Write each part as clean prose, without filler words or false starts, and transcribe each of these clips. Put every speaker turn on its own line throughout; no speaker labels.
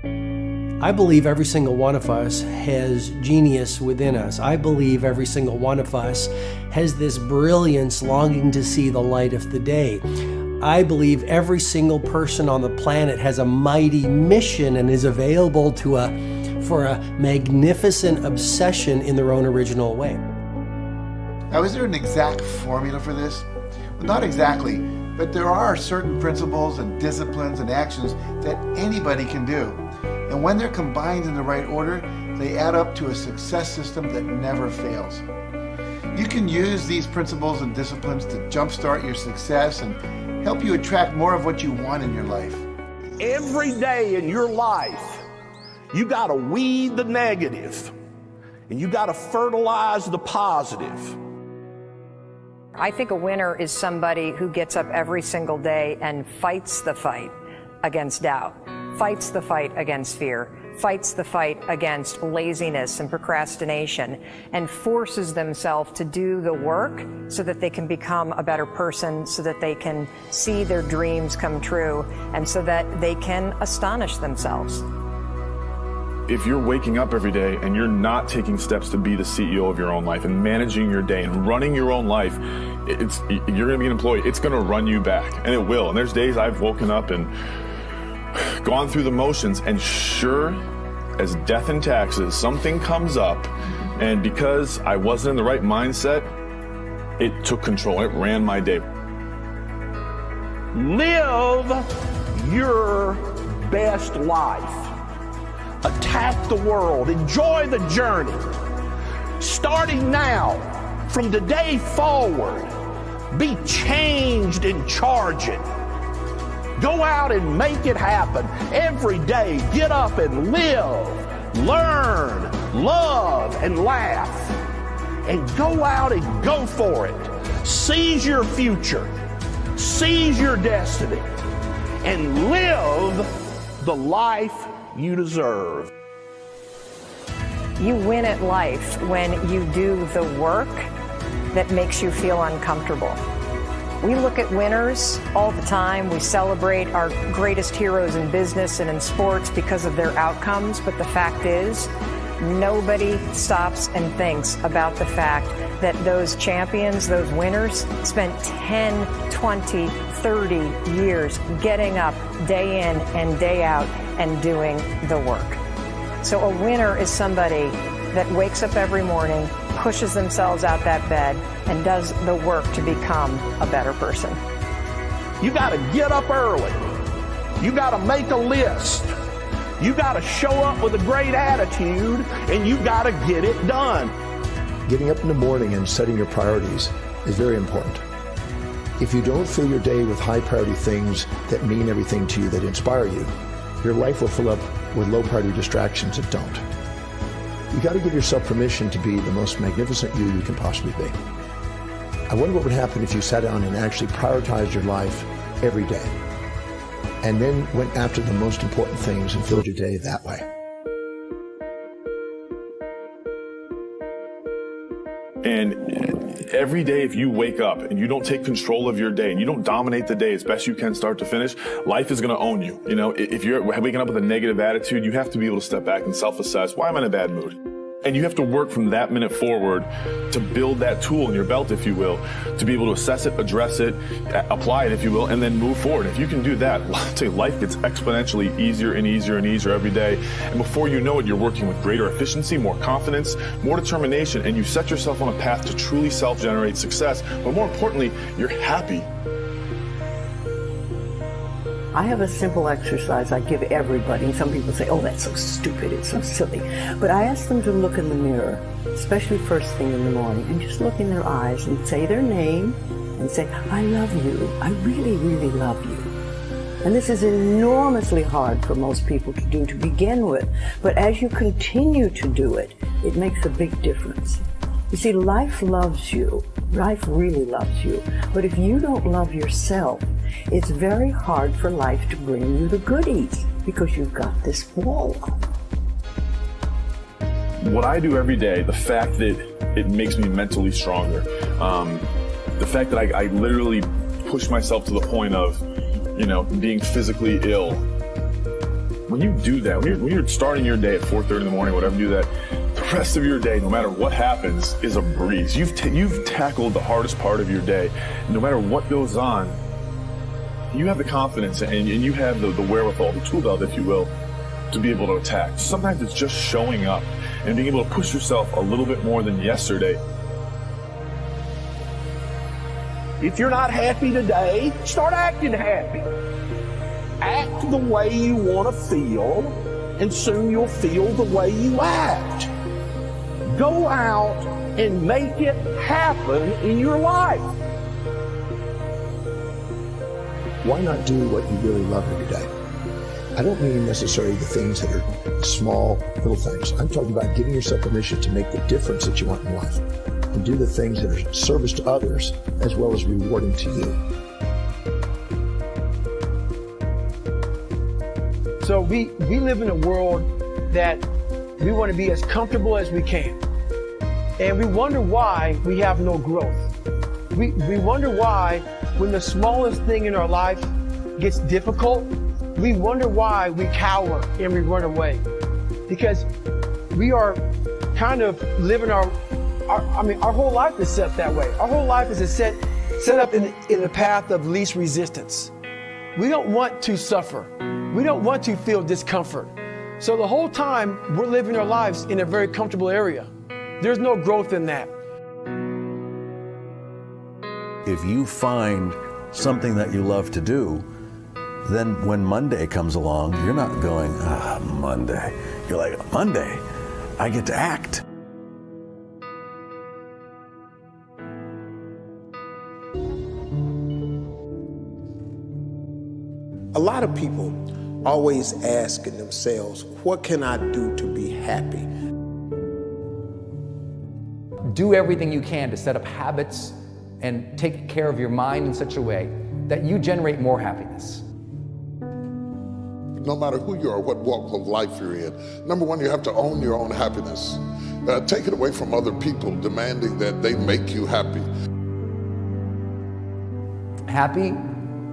I believe every single one of us has genius within us. I believe every single one of us has this brilliance longing to see the light of the day. I believe every single person on the planet has a mighty mission and is available for a magnificent obsession in their own original way.
Now, is there an exact formula for this? Well, not exactly, but there are certain principles and disciplines and actions that anybody can do. And when they're combined in the right order, they add up to a success system that never fails. You can use these principles and disciplines to jumpstart your success and help you attract more of what you want in your life.
Every day in your life, you got to weed the negative and you got to fertilize the positive.
I think a winner is somebody who gets up every single day and fights the fight against doubt, fights the fight against fear, fights the fight against laziness and procrastination, and forces themselves to do the work so that they can become a better person, so that they can see their dreams come true, and so that they can astonish themselves.
If you're waking up every day and you're not taking steps to be the CEO of your own life and managing your day and running your own life, you're going to be an employee. It's going to run you back, and it will. And there's days I've woken up and gone through the motions, and sure as death and taxes, something comes up, and because I wasn't in the right mindset, it took control. It ran my day.
Live your best life. Attack the world. Enjoy the journey. Starting now, from today forward, be changed and charge it. Go out and make it happen. Every day, get up and live, learn, love, and laugh. And go out and go for it. Seize your future. Seize your destiny. And live the life you deserve.
You win at life when you do the work that makes you feel uncomfortable. We look at winners all the time. We celebrate our greatest heroes in business and in sports because of their outcomes. But the fact is, nobody stops and thinks about the fact that those champions, those winners, spent 10, 20, 30 years getting up day in and day out and doing the work. So a winner is somebody that wakes up every morning, pushes themselves out that bed, and does the work to become a better person.
You got to get up early. You got to make a list. You got to show up with a great attitude, and you got to get it done.
Getting up in the morning and setting your priorities is very important. If you don't fill your day with high priority things that mean everything to you, that inspire you, your life will fill up with low priority distractions that don't. You got to give yourself permission to be the most magnificent you can possibly be. I wonder what would happen if you sat down and actually prioritized your life every day, and then went after the most important things and filled your day that way.
And every day, if you wake up and you don't take control of your day and you don't dominate the day as best you can start to finish, life is going to own you. You know, if you're waking up with a negative attitude, you have to be able to step back and self-assess. Why am I in a bad mood? And you have to work from that minute forward to build that tool in your belt, if you will, to be able to assess it, address it, apply it, if you will, and then move forward. If you can do that, I'll tell you, life gets exponentially easier and easier and easier every day. And before you know it, you're working with greater efficiency, more confidence, more determination, and you set yourself on a path to truly self-generate success. But more importantly, you're happy.
I have a simple exercise I give everybody, and some people say, oh, that's so stupid, it's so silly. But I ask them to look in the mirror, especially first thing in the morning, and just look in their eyes and say their name and say, I love you. I really, really love you. And this is enormously hard for most people to do to begin with. But as you continue to do it, it makes a big difference. You see, life loves you. Life really loves you. But if you don't love yourself, it's very hard for life to bring you the goodies because you've got this wall up.
What I do every day, the fact that it makes me mentally stronger, the fact that I literally push myself to the point of, being physically ill, When you do that, when you're starting your day at 4:30 in the morning, whatever, do that, the rest of your day, no matter what happens, is a breeze. You've tackled the hardest part of your day. No matter what goes on, you have the confidence and you have the wherewithal, the tool belt, if you will, to be able to attack. Sometimes it's just showing up and being able to push yourself a little bit more than yesterday.
If you're not happy today, start acting happy. Act the way you want to feel, and soon you'll feel the way you act. Go out and make it happen in your life.
Why not do what you really love every day? I don't mean necessarily the things that are small, little things. I'm talking about giving yourself permission to make the difference that you want in life and do the things that are service to others as well as rewarding to you.
So we live in a world that we want to be as comfortable as we can. And we wonder why we have no growth. We wonder why when the smallest thing in our life gets difficult, we wonder why we cower and we run away. Because we are kind of living our whole life is set that way. Our whole life is set up in the path of least resistance. We don't want to suffer. We don't want to feel discomfort. So the whole time we're living our lives in a very comfortable area. There's no growth in that.
If you find something that you love to do, then when Monday comes along, you're not going, Monday. You're like, Monday, I get to act.
A lot of people always asking themselves, what can I do to be happy?
Do everything you can to set up habits and take care of your mind in such a way that you generate more happiness.
No matter who you are, what walk of life you're in, number one, you have to own your own happiness. Take it away from other people demanding that they make you happy.
Happy,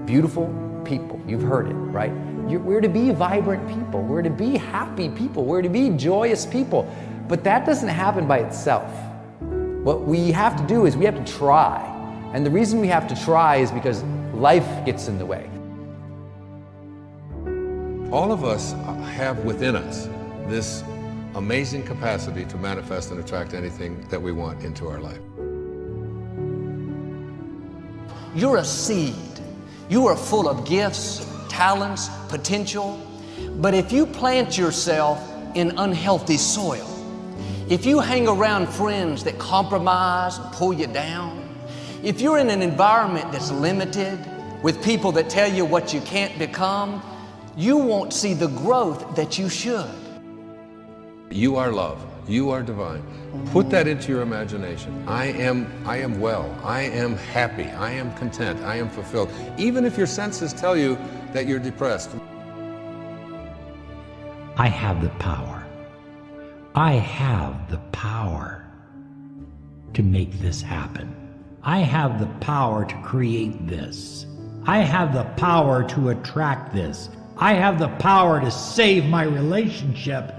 beautiful people. You've heard it, right? We're to be vibrant people. We're to be happy people. We're to be joyous people. But that doesn't happen by itself. What we have to do is we have to try. And the reason we have to try is because life gets in the way.
All of us have within us this amazing capacity to manifest and attract anything that we want into our life.
You're a seed. You are full of gifts, talents, potential. But if you plant yourself in unhealthy soil, if you hang around friends that compromise and pull you down, if you're in an environment that's limited with people that tell you what you can't become, you won't see the growth that you should.
You are love. You are divine. Put that into your imagination. I am well. I am happy. I am content. I am fulfilled. Even if your senses tell you that you're depressed.
I have the power. I have the power to make this happen. I have the power to create this. I have the power to attract this. I have the power to save my relationship.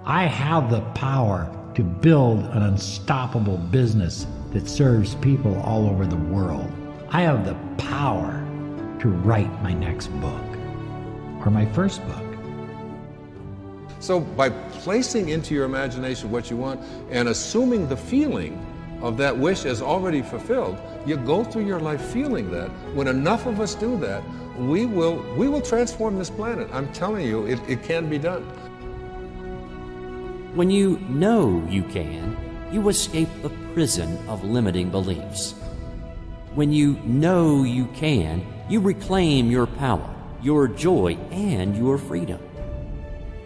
I have the power to build an unstoppable business that serves people all over the world. I have the power to write my next book or my first book.
So by placing into your imagination what you want and assuming the feeling of that wish as already fulfilled, you go through your life feeling that. When enough of us do that, we will transform this planet. I'm telling you, it can be done.
When you know you can, you escape the prison of limiting beliefs. When you know you can, you reclaim your power, your joy, and your freedom.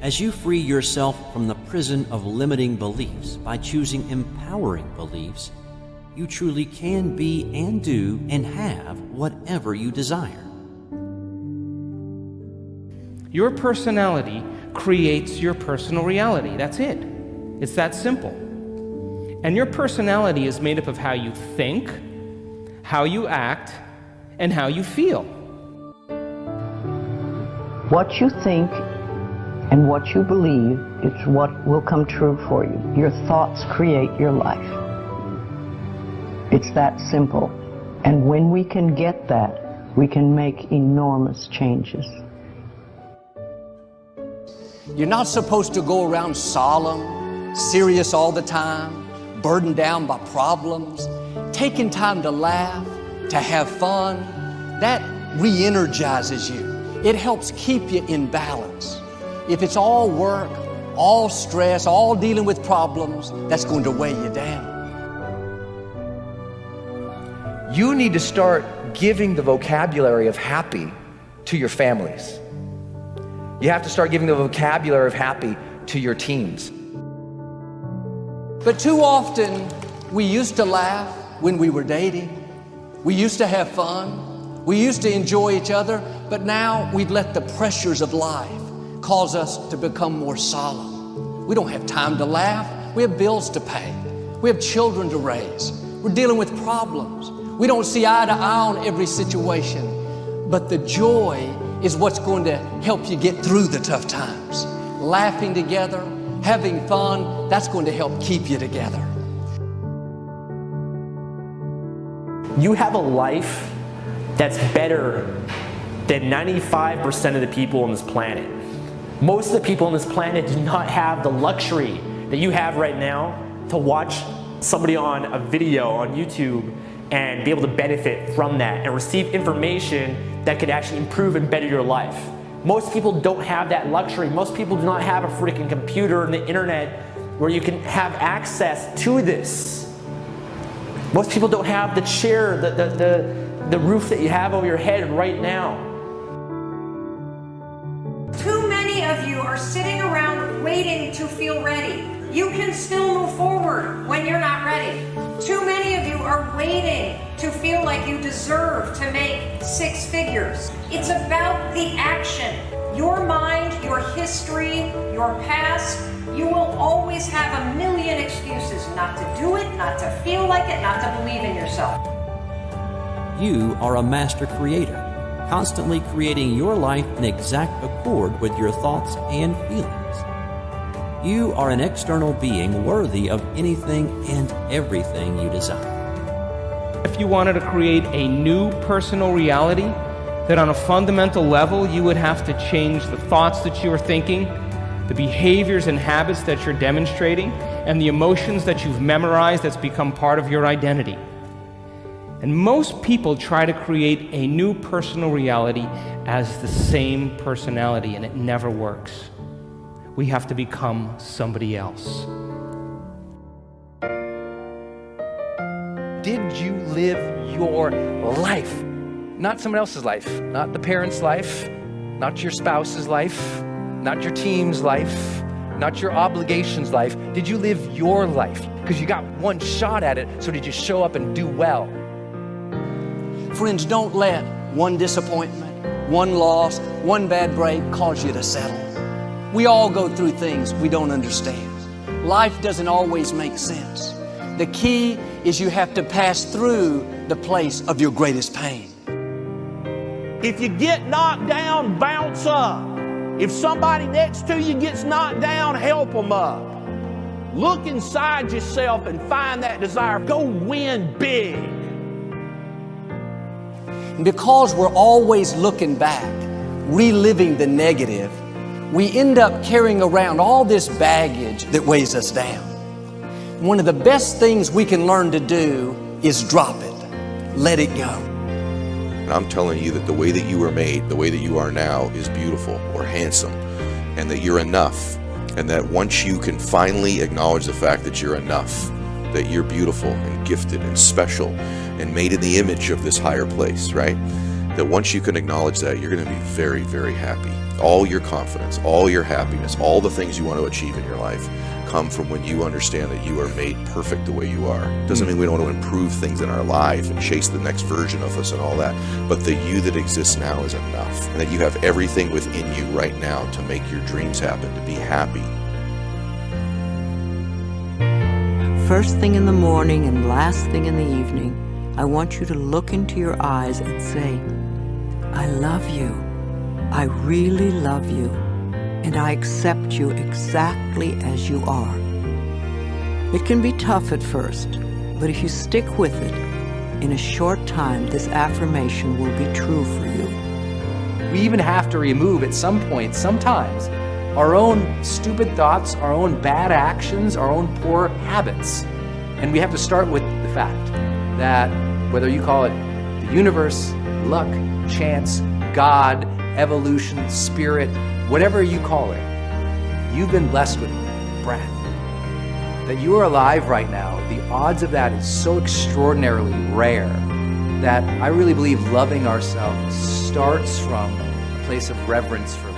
As you free yourself from the prison of limiting beliefs by choosing empowering beliefs, you truly can be and do and have whatever you desire.
Your personality creates your personal reality. That's it. It's that simple. And your personality is made up of how you think, how you act, and how you feel.
What you think And what you believe is what will come true for you. Your thoughts create your life. It's that simple. And when we can get that, we can make enormous changes.
You're not supposed to go around solemn, serious all the time, burdened down by problems. Taking time to laugh, to have fun, that re-energizes you. It helps keep you in balance. If it's all work, all stress, all dealing with problems, that's going to weigh you down.
You need to start giving the vocabulary of happy to your families. You have to start giving the vocabulary of happy to your teams.
But too often, we used to laugh when we were dating. We used to have fun. We used to enjoy each other, but now we've let the pressures of life cause us to become more solemn. We don't have time to laugh. We have bills to pay. We have children to raise. We're dealing with problems. We don't see eye to eye on every situation, but the joy is what's going to help you get through the tough times. Laughing together, having fun, that's going to help keep you together.
You have a life that's better than 95% of the people on this planet. Most of the people on this planet do not have the luxury that you have right now to watch somebody on a video on YouTube and be able to benefit from that and receive information that could actually improve and better your life. Most people don't have that luxury. Most people do not have a freaking computer and the internet where you can have access to this. Most people don't have the chair, the roof that you have over your head right now.
Too many of you are sitting around waiting to feel ready. You can still move forward when you're not ready. Too many of you are waiting to feel like you deserve to make 6 figures. It's about the action. Your mind, your history, your past, you will always have a million excuses not to do it, not to feel like it, not to believe in yourself.
You are a master creator, constantly creating your life in exact accord with your thoughts and feelings. You are an external being worthy of anything and everything you desire.
If you wanted to create a new personal reality, that on a fundamental level you would have to change the thoughts that you are thinking, the behaviors and habits that you're demonstrating, and the emotions that you've memorized that's become part of your identity. And most people try to create a new personal reality as the same personality, and it never works. We have to become somebody else.
Did you live your life? Not someone else's life, not the parent's life, not your spouse's life, not your team's life, not your obligations life. Did you live your life? Because you got one shot at it, so did you show up and do well?
Friends, don't let one disappointment, one loss, one bad break cause you to settle. We all go through things we don't understand. Life doesn't always make sense. The key is you have to pass through the place of your greatest pain.
If you get knocked down, bounce up. If somebody next to you gets knocked down, help them up. Look inside yourself and find that desire. Go win big.
And because we're always looking back, reliving the negative, we end up carrying around all this baggage that weighs us down. One of the best things we can learn to do is drop it. Let it go.
And I'm telling you that the way that you were made, the way that you are now is beautiful or handsome, and that you're enough. And that once you can finally acknowledge the fact that you're enough, that you're beautiful and gifted and special and made in the image of this higher place, right? That once you can acknowledge that, you're going to be very, very happy. All your confidence, all your happiness, all the things you want to achieve in your life come from when you understand that you are made perfect the way you are. Doesn't mean we don't want to improve things in our life and chase the next version of us and all that, but the you that exists now is enough, and that you have everything within you right now to make your dreams happen, to be happy.
First thing in the morning and last thing in the evening, I want you to look into your eyes and say, I love you. I really love you. and I accept you exactly as you are. It can be tough at first, but if you stick with it, in a short time, this affirmation will be true for you.
We even have to remove at some point, sometimes, our own stupid thoughts, our own bad actions, our own poor habits. And we have to start with the fact that whether you call it the universe, luck, chance, God, evolution, spirit, whatever you call it, you've been blessed with breath. That you are alive right now, the odds of that is so extraordinarily rare that I really believe loving ourselves starts from a place of reverence for